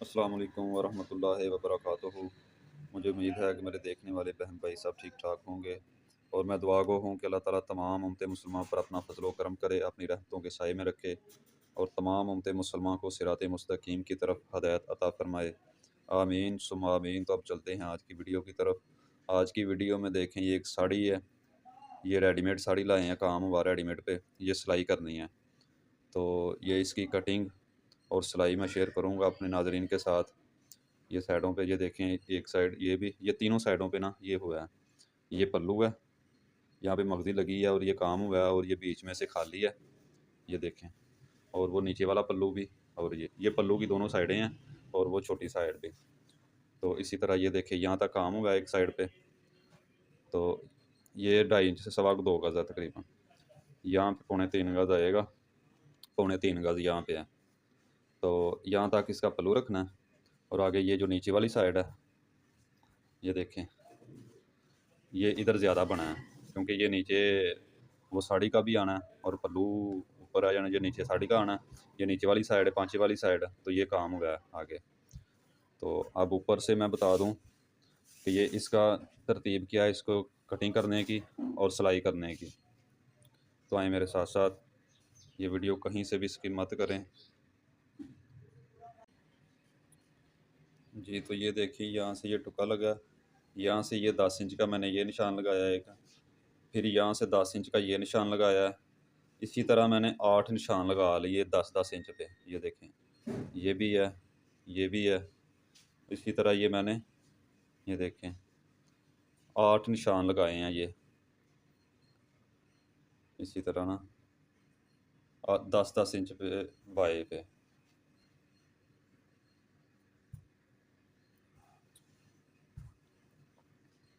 अस्सलाम वालेकुम वरहमतुल्लाहि वबरकातुहू। मुझे उम्मीद है कि मेरे देखने वाले बहन भाई सब ठीक ठाक होंगे और मैं दुआ गो हूँ कि अल्लाह ताला तमाम उम्मत मुसलमान पर अपना फजलो करम करे, अपनी रहमतों के साए में रखे और तमाम उम्मत मुसलमान को सिरात मुस्तकीम की तरफ हदायत अता फरमाए। आमीन सुम्मा आमीन। तो अब चलते हैं आज की वीडियो की तरफ। आज की वीडियो में देखें, ये एक साड़ी है। ये रेडीमेड साड़ी लाए हैं, काम हुआ रेडीमेड पे, ये सिलाई करनी है। तो ये इसकी कटिंग और सिलाई मैं शेयर करूँगा अपने नाजरीन के साथ। ये साइडों पे ये देखें, एक साइड ये भी, ये तीनों साइडों पे ना ये हुआ है। ये पल्लू है, यहाँ पे मगज़ी लगी है और ये काम हुआ है और ये बीच में से खाली है, ये देखें। और वो नीचे वाला पल्लू भी, और ये पल्लू की दोनों साइडें हैं और वो छोटी साइड भी। तो इसी तरह ये देखें, यहाँ तक काम हुआ है एक साइड पे। तो ये 2.5 इंच से सवा 2 गज़ है तकरीबन। यहाँ पे 3.25 गज़ आएगा, 3.25 गज़ यहाँ पे है। तो यहाँ तक इसका पल्लू रखना है। और आगे ये जो नीचे वाली साइड है, ये देखें, ये इधर ज़्यादा बना है क्योंकि ये नीचे वो साड़ी का भी आना है और पल्लू ऊपर आ जाना, जो नीचे साड़ी का आना है। ये नीचे वाली साइड है, पांचे वाली साइड है, तो ये काम हो गया आगे। तो अब ऊपर से मैं बता दूं कि ये इसका तरतीब क्या है, इसको कटिंग करने की और सिलाई करने की। तो आए मेरे साथ साथ, ये वीडियो कहीं से भी स्किप मत करें जी। तो ये देखिए, यहाँ से ये टुका लगा, यहाँ से ये 10 इंच का मैंने ये निशान लगाया है एक, फिर यहाँ से 10 इंच का ये निशान लगाया है। इसी तरह मैंने 8 निशान लगा लिए 10-10 इंच पे, ये देखें। ये भी है, ये भी है। इसी तरह ये मैंने, ये देखें, 8 निशान लगाए हैं ये, इसी तरह ना 10-10 इंच पे बाए पे।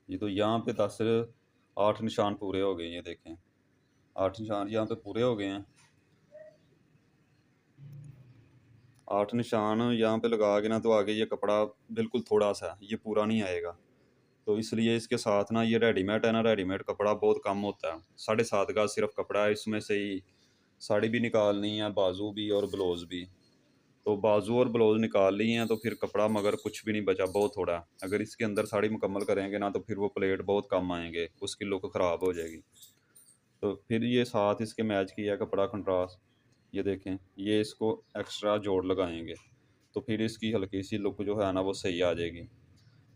ये तो यहाँ पे 8 निशान पूरे हो गए, ये देखें। 8 निशान यहाँ पे पूरे हो गए हैं। 8 निशान यहाँ पे लगा के ना, तो आगे ये कपड़ा बिल्कुल थोड़ा सा, ये पूरा नहीं आएगा। तो इसलिए इसके साथ ना, ये रेडीमेड है ना, रेडीमेड कपड़ा बहुत कम होता है। 7.5 का सिर्फ कपड़ा है, इसमें से ही साड़ी भी निकालनी है, बाजू भी और ब्लाउज़ भी। तो बाजू और ब्लाउज़ निकाल ली हैं तो फिर कपड़ा मगर कुछ भी नहीं बचा, बहुत थोड़ा है। अगर इसके अंदर साड़ी मुकम्मल करेंगे ना, तो फिर वो प्लेट बहुत कम आएंगे, उसकी लुक ख़राब हो जाएगी। तो फिर ये साथ इसके मैच किया कपड़ा कंट्रास्ट, ये देखें, ये इसको एक्स्ट्रा जोड़ लगाएंगे तो फिर इसकी हल्की सी लुक जो है ना, वो सही आ जाएगी।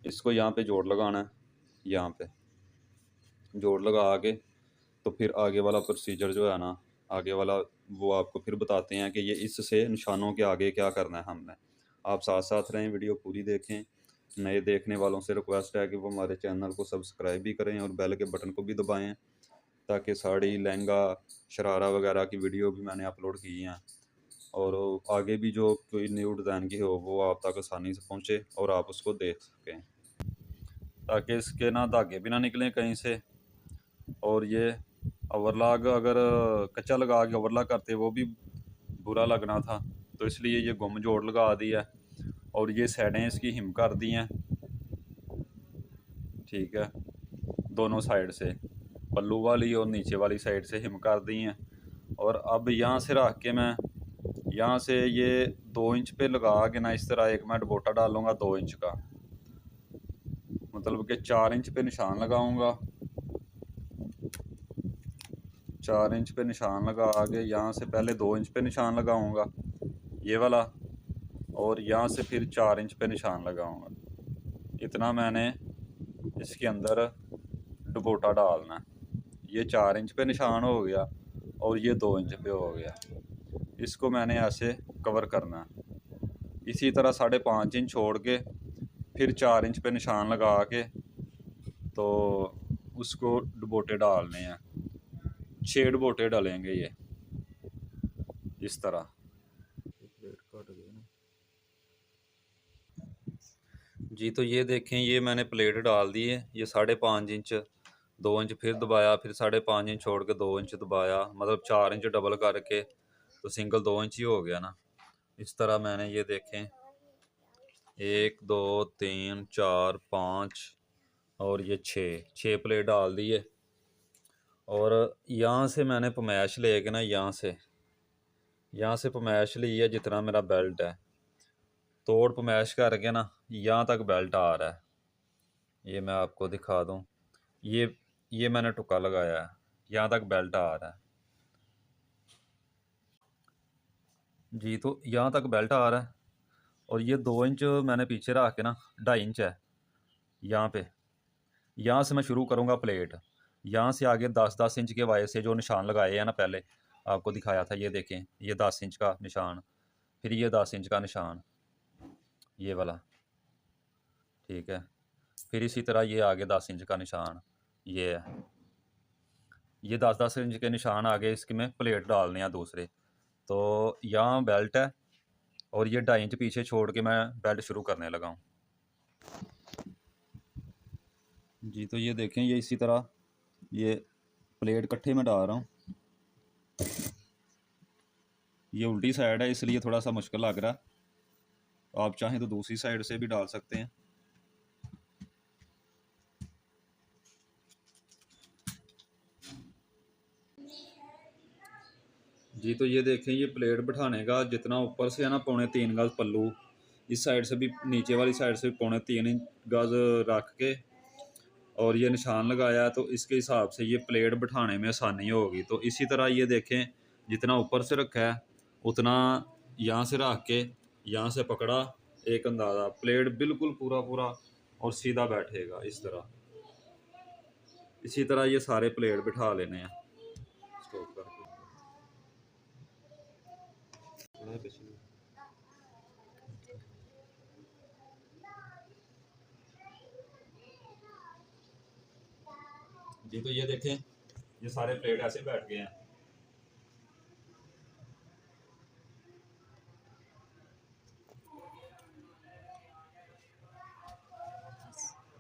इसको यहाँ पे जोड़ लगाना है, यहाँ पे जोड़ लगा के तो फिर आगे वाला प्रोसीजर जो है ना, आगे वाला वो आपको फिर बताते हैं कि ये इससे निशानों के आगे क्या करना है हमने। आप साथ साथ रहें, वीडियो पूरी देखें। नए देखने वालों से रिक्वेस्ट है कि वो हमारे चैनल को सब्सक्राइब भी करें और बेल के बटन को भी दबाएं, ताकि साड़ी, लहंगा, शरारा वगैरह की वीडियो भी मैंने अपलोड की हैं और आगे भी जो कोई न्यू डिज़ाइन की हो वो आप तक आसानी से पहुँचे और आप उसको देख सकें, ताकि इसके ना धागे भी ना निकलें कहीं से। और ये ओवरलॉक अगर कच्चा लगा के ओवरलॉक करते, वो भी बुरा लगना था, तो इसलिए ये गुम जोड़ लगा दिया। और ये साइडें इसकी हिम कर दी हैं, ठीक है, दोनों साइड से, पल्लू वाली और नीचे वाली साइड से हिम कर दी हैं। और अब यहाँ से रख के मैं यहाँ से ये 2 इंच पे लगा के ना, इस तरह एक मैं डबोटा डालूँगा 2 इंच का, मतलब कि 4 इंच पे निशान लगाऊंगा। 4 इंच पे निशान लगा के यहाँ से पहले 2 इंच पे निशान लगाऊंगा, ये वाला, और यहाँ से फिर 4 इंच पे निशान लगाऊंगा। इतना मैंने इसके अंदर डुबोटा डालना है। ये 4 इंच पे निशान हो गया और ये 2 इंच पे हो गया। इसको मैंने ऐसे कवर करना है। इसी तरह 5.5 इंच छोड़ के फिर 4 इंच पे निशान लगा के तो उसको डुबोटे डालने हैं। 6 डुबोटे डालेंगे ये, इस तरह। जी तो ये देखें, ये मैंने प्लेट डाल दी है। ये 5.5 इंच, 2 इंच फिर दबाया, फिर 5.5 इंच छोड़ के 2 इंच दबाया, मतलब 4 इंच डबल करके तो सिंगल 2 इंच ही हो गया ना। इस तरह मैंने ये देखें 1 2 3 4 5 और ये 6 प्लेट डाल दी है। और यहाँ से मैंने पमैश ले के ना, यहाँ से पमैश ली है जितना मेरा बेल्ट है, तोड़ पमैश करके ना यहाँ तक बेल्ट आ रहा है। ये मैं आपको दिखा दूँ, ये मैंने टुक्का लगाया है, यहाँ तक बेल्ट आ रहा है जी। तो यहाँ तक बेल्ट आ रहा है और ये 2 इंच मैंने पीछे रख के ना 2.5 इंच है यहाँ पे। यहाँ से मैं शुरू करूँगा प्लेट, यहाँ से आगे 10-10 इंच के वायर से जो निशान लगाए हैं ना, पहले आपको दिखाया था, ये देखें, ये 10 इंच का निशान, फिर ये 10 इंच का निशान, ये वाला, ठीक है। फिर इसी तरह ये आगे 10 इंच का निशान, ये है। ये 10-10 इंच के निशान आगे इसके में प्लेट डालने हैं दूसरे। तो यहाँ बेल्ट है और ये 2.5 इंच पीछे छोड़ के मैं बेल्ट शुरू करने लगा हूँ जी। तो ये देखें, ये इसी तरह ये प्लेट इकट्ठे में डाल रहा हूँ। ये उल्टी साइड है इसलिए थोड़ा सा मुश्किल लग रहा है, आप चाहें तो दूसरी साइड से भी डाल सकते हैं। जी तो ये देखें, ये प्लेट बिठाने का जितना ऊपर से है ना 3.25 गज पल्लू, इस साइड से भी, नीचे वाली साइड से 3.25 गज रख के और ये निशान लगाया, तो इसके हिसाब से ये प्लेट बिठाने में आसानी होगी। तो इसी तरह ये देखें, जितना ऊपर से रखा है उतना यहाँ से रख के यहाँ से पकड़ा, एक अंदाज़ा प्लेट बिल्कुल पूरा पूरा और सीधा बैठेगा इस तरह। इसी तरह ये सारे प्लेट बिठा लेने हैं। स्टॉप करके जी। तो ये देखें, ये सारे प्लेट ऐसे बैठ गए हैं।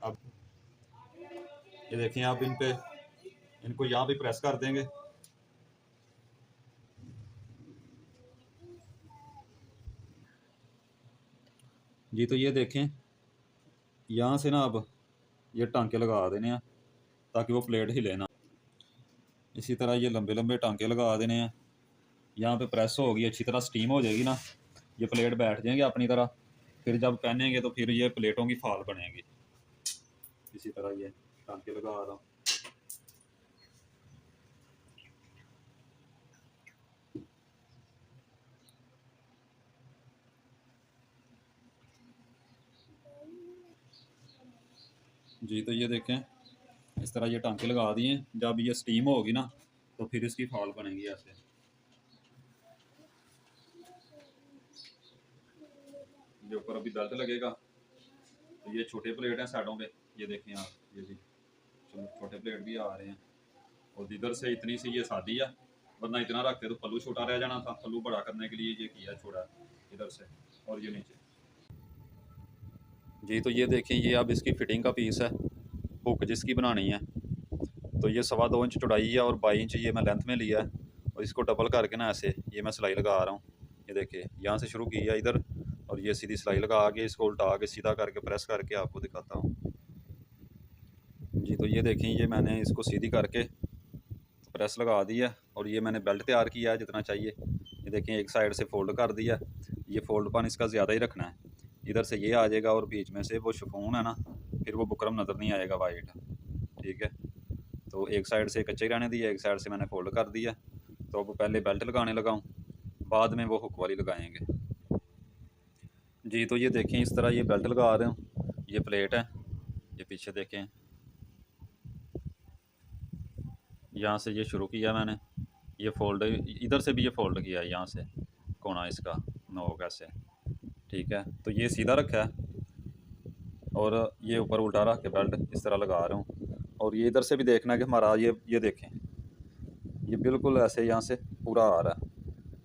अब ये देखें, आप इनको यहाँ भी प्रेस कर देंगे। जी तो ये देखें, यहाँ से ना अब ये टांके लगा देने हैं ताकि वो प्लेट हिले ना। इसी तरह ये लंबे लंबे टांके लगा देने हैं। यहाँ पे प्रेस होगी, अच्छी तरह स्टीम हो जाएगी ना, ये प्लेट बैठ जाएंगे अपनी तरह। फिर जब पहनेंगे तो फिर ये प्लेटों की फाल बनेगी। इसी तरह ये टांके लगा रहा हूँ। जी तो ये देखें, इस तरह ये टांके लगा दिए। जब ये स्टीम होगी ना तो फिर इसकी फाल बनेगी ऐसे। ये ऊपर अभी बेल्ट लगेगा। तो ये छोटे प्लेट हैं साइडों पे, ये देखें आप, ये भी छोटे प्लेट भी आ रहे हैं। और इधर से इतनी सी ये शादी है, वरना इतना रखते तो पल्लू छोटा रह जाना था। पल्लू बड़ा करने के लिए ये किया छोड़ा इधर से, और ये नीचे। जी तो ये देखें, ये अब इसकी फिटिंग का पीस है, हुक जिसकी बनानी है। तो ये 2.25 इंच चौड़ाई है और 22 इंच ये मैं लेंथ में लिया है। और इसको डबल करके ना ऐसे ये मैं सिलाई लगा रहा हूँ। ये देखिए, यहाँ से शुरू की है इधर, और ये सीधी सिलाई लगा के इसको उल्टा के सीधा करके प्रेस करके आपको दिखाता हूँ। जी तो ये देखें, ये मैंने इसको सीधी करके प्रेस लगा दी है और ये मैंने बेल्ट तैयार किया है जितना चाहिए। ये देखें, एक साइड से फोल्ड कर दिया। ये फोल्डपन इसका ज़्यादा ही रखना है, इधर से ये आ जाएगा और बीच में से वो शिफॉन है ना, फिर वो बुकरम नज़र नहीं आएगा वाइट, ठीक है। तो एक साइड से कच्चे रहने दिया, एक साइड से मैंने फोल्ड कर दिया। तो अब पहले बेल्ट लगाने लगा हूँ, बाद में वो हुक वाली लगाएंगे। जी तो ये देखें, इस तरह ये बेल्ट लगा रहे हूँ। ये प्लेट है, ये पीछे देखें, यहाँ से ये शुरू किया मैंने, ये फोल्ड इधर से भी ये फोल्ड किया है, यहाँ से कोना इसका नोक ऐसे, ठीक है। तो ये सीधा रखा है और ये ऊपर उल्टा रख के बेल्ट इस तरह लगा रहा हूँ। और ये इधर से भी देखना है कि हमारा ये देखें, ये बिल्कुल ऐसे यहाँ से पूरा आ रहा है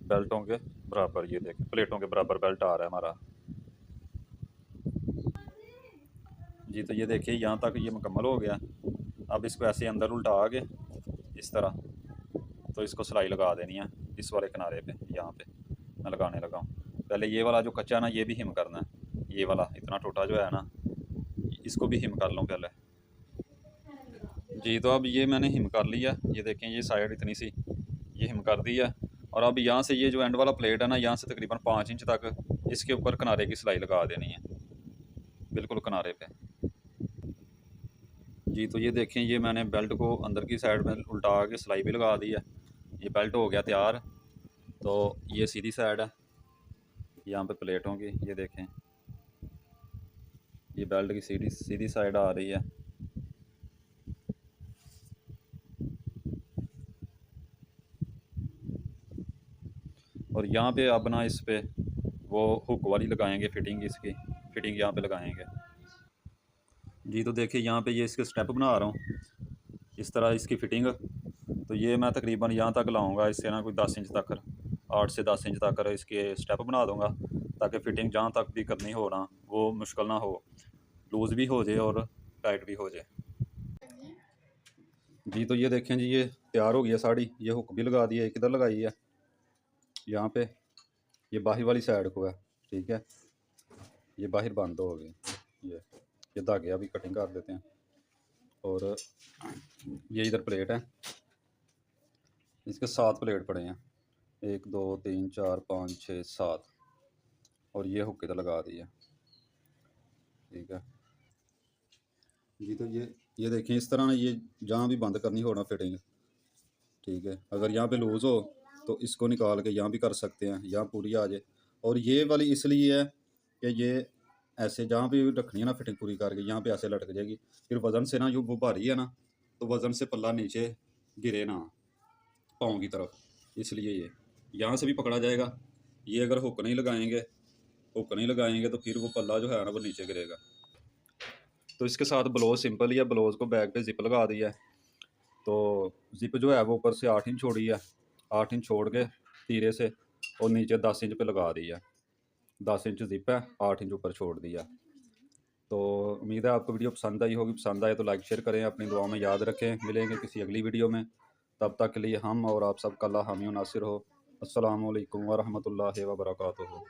बेल्टों के बराबर। ये देखें, प्लेटों के बराबर बेल्ट आ रहा है हमारा। जी तो ये देखिए, यहाँ तक ये मुकम्मल हो गया। अब इसको ऐसे अंदर उल्टा के इस तरह, तो इसको सिलाई लगा देनी है इस वाले किनारे पे। यहाँ पे मैं लगाने लगा हूँ। पहले ये वाला जो कच्चा ना, ये भी हिम करना है। ये वाला इतना टोटा जो है ना, इसको भी हिम कर लूँ पहले। जी तो अब ये मैंने हिम कर लिया। ये देखें, ये साइड इतनी सी ये हिम कर दी है। और अब यहाँ से ये जो एंड वाला प्लेट है ना, यहाँ से तकरीबन 5 इंच तक इसके ऊपर किनारे की सिलाई लगा देनी है, बिल्कुल किनारे पे जी। तो ये देखें, ये मैंने बेल्ट को अंदर की साइड में उल्टा के सिलाई भी लगा दी है। ये बेल्ट हो गया तैयार। तो ये सीधी साइड है, यहाँ पे प्लेट होंगी, ये देखें, ये बेल्ट की सीधी सीधी साइड आ रही है। और यहाँ पे अब ना इस पे वो हुक वाली लगाएंगे फिटिंग, इसकी फिटिंग यहाँ पे लगाएंगे जी। तो देखिए यहाँ पे ये इसके स्टेप बना रहा हूँ, इस तरह इसकी फिटिंग। तो ये मैं तकरीबन यहाँ तक लाऊंगा, इससे ना कोई 10 इंच तक, 8 से 10 इंच तक इसके स्टेप बना दूंगा, ताकि फिटिंग जहाँ तक भी करनी हो ना वो मुश्किल ना हो, लूज़ भी हो जाए और टाइट भी हो जाए जी। तो ये देखें जी, ये तैयार हो गई है साड़ी। ये हुक भी लगा दी है, किधर लगाई है, यहाँ पे, ये बाहर वाली साइड को है, ठीक है। ये बाहर बंद हो गई, ये धागे अभी कटिंग कर देते हैं। और ये इधर प्लेट है, इसके 7 प्लेट पड़े हैं, 1 2 3 4 5 6 7। और ये हुक इधर लगा दी है, ठीक है जी। तो ये देखें, इस तरह ना ये जहाँ भी बंद करनी हो ना फिटिंग, ठीक है। अगर यहाँ पे लूज़ हो तो इसको निकाल के यहाँ भी कर सकते हैं, यहाँ पूरी आ जाए। और ये वाली इसलिए है कि ये ऐसे जहाँ भी रखनी है ना फिटिंग पूरी करके, यहाँ पे ऐसे लटक जाएगी, फिर वज़न से ना जो वो भारी है ना, तो वज़न से पल्ला नीचे गिरे ना पाँव की तरफ, इसलिए ये यहाँ से भी पकड़ा जाएगा। ये अगर हुक नहीं लगाएंगे तो फिर वो पल्ला जो है ना वो नीचे गिरेगा। तो इसके साथ ब्लाउज सिंपल ही है, ब्लाउज को बैक पे जिप लगा दी है। तो जिप जो है वो ऊपर से 8 इंच छोड़ी है, 8 इंच छोड़ के तीरे से, और नीचे 10 इंच पे लगा दी है। 10 इंच जिप है, 8 इंच ऊपर छोड़ दिया। तो उम्मीद है आपको वीडियो पसंद आई होगी। पसंद आए तो लाइक शेयर करें, अपनी दुआ में याद रखें। मिलेंगे किसी अगली वीडियो में, तब तक के लिए हम और आप सबका अल्लाह हामी नासिर हो। अस्सलामु अलैकुम व रहमतुल्लाहि व बरकातुहू।